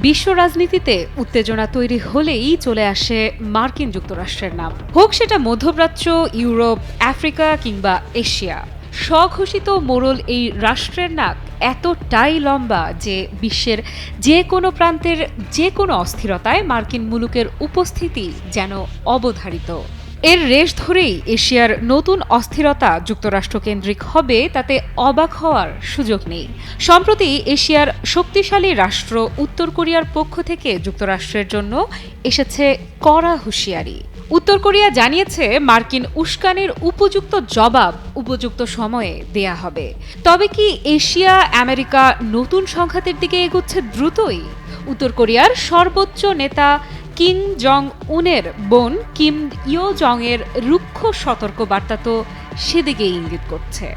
বিশ্ব রাজনীতিতে উত্তেজনা তৈরি হলেই চলে আসে মার্কিন যুক্তরাষ্ট্রের নাম, হোক সেটা মধ্যপ্রাচ্য, ইউরোপ, আফ্রিকা কিংবা এশিয়া। স্বঘোষিত মোড়ল এই রাষ্ট্রের নাক এতটাই লম্বা যে বিশ্বের যে কোনো প্রান্তের যে কোনো অস্থিরতায় মার্কিন মুলুকের উপস্থিতি যেন অবধারিত। এর রেশ ধরেই এশিয়ার নতুন অস্থিরতা যুক্তরাষ্ট্রকেন্দ্রিক হবে তাতে অবাক হওয়ার সুযোগ নেই। সম্প্রতি এশিয়ার শক্তিশালী রাষ্ট্র উত্তর কোরিয়ার পক্ষ থেকে যুক্তরাষ্ট্রের জন্য এসেছে কড়া হুঁশিয়ারি। উত্তর কোরিয়া জানিয়েছে মার্কিন উস্কানির উপযুক্ত জবাব উপযুক্ত সময়ে দেয়া হবে। তবে কি এশিয়া আমেরিকা নতুন সংঘাতের দিকে এগোচ্ছে দ্রুতই? উত্তর কোরিয়ার সর্বোচ্চ নেতা কিম জং উনের বোন কিম ইয়ো জং এর রুক্ষ সতর্কবার্তা তো সেদিকে ইঙ্গিত করছে।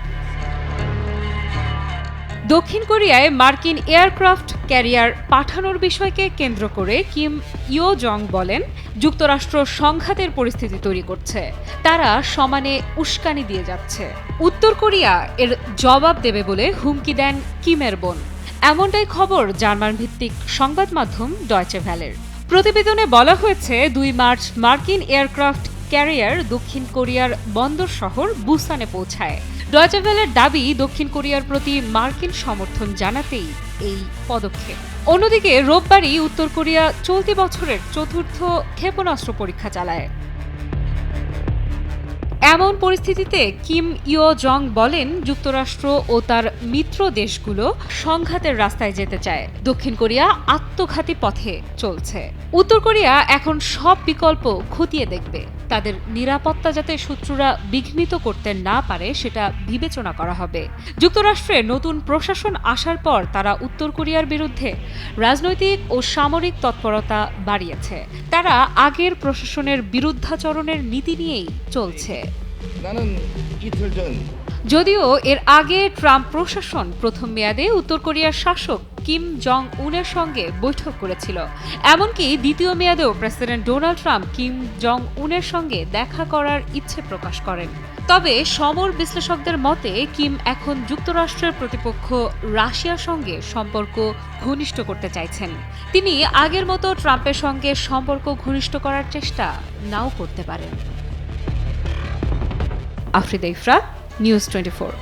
দক্ষিণ কোরিয়ায় মার্কিন এয়ারক্রাফট ক্যারিয়ার পাঠানোর বিষয়কে কেন্দ্র করে কিম ইয়ো জং বলেন, যুক্তরাষ্ট্র সংঘাতের পরিস্থিতি তৈরি করছে, তারা সমানে উস্কানি দিয়ে যাচ্ছে। উত্তর কোরিয়া এর জবাব দেবে বলে হুমকি দেন কিমের বোন। এমনটাই খবর জার্মান ভিত্তিক সংবাদ মাধ্যম ডয়চে ভ্যালের। প্রতিবেদনে বলা হয়েছে ২ মার্চ মার্কিন এয়ারক্রাফট ক্যারিয়ার দক্ষিণ কোরিয়ার বন্দর শহর বুসানে পৌঁছায়। ডয়চে ভেলের দাবি, দক্ষিণ কোরিয়ার প্রতি মার্কিন সমর্থন জানাতেই এই পদক্ষেপ। অন্যদিকে রোববারই উত্তর কোরিয়া চলতি বছরের ৪র্থ ক্ষেপণাস্ত্র পরীক্ষা চালায়। এমন পরিস্থিতিতে কিম ইয়ো জং বলেন, যুক্তরাষ্ট্র ও তার মিত্র দেশগুলো সংঘাতের রাস্তায় যেতে চায়। দক্ষিণ কোরিয়া আত্মঘাতী পথে চলছে। উত্তর কোরিয়া এখন সব বিকল্প খতিয়ে দেখবে। তাদের নিরাপত্তা যাতে শত্রুরা বিঘ্নিত করতে না পারে সেটা বিবেচনা করা হবে। যুক্তরাষ্ট্রে নতুন প্রশাসন আসার পর তারা উত্তর কোরিয়ার বিরুদ্ধে রাজনৈতিক ও সামরিক তৎপরতা বাড়িয়েছে। তারা আগের প্রশাসনের বিরুদ্ধাচরণের নীতি নিয়েই চলছে। যদিও এর আগে ট্রাম্প প্রশাসন প্রথম মেয়াদে উত্তর কোরিয়ার শাসক কিম জং উনের সঙ্গে বৈঠক করেছিল। এমনকি দ্বিতীয় মেয়াদেও president Donald Trump Kim Jong উনের সঙ্গে দেখা করার ইচ্ছে প্রকাশ করেন। তবে সমর বিশ্লেষকদের মতে কিম এখন যুক্তরাষ্ট্রের প্রতিপক্ষ রাশিয়ার সঙ্গে সম্পর্ক ঘনিষ্ঠ করতে চাইছেন। তিনি আগের মতো ট্রাম্পের সঙ্গে সম্পর্ক ঘনিষ্ঠ করার চেষ্টা নাও করতে পারেন। আফ্রিদা ইফরাত, নিউজ 24।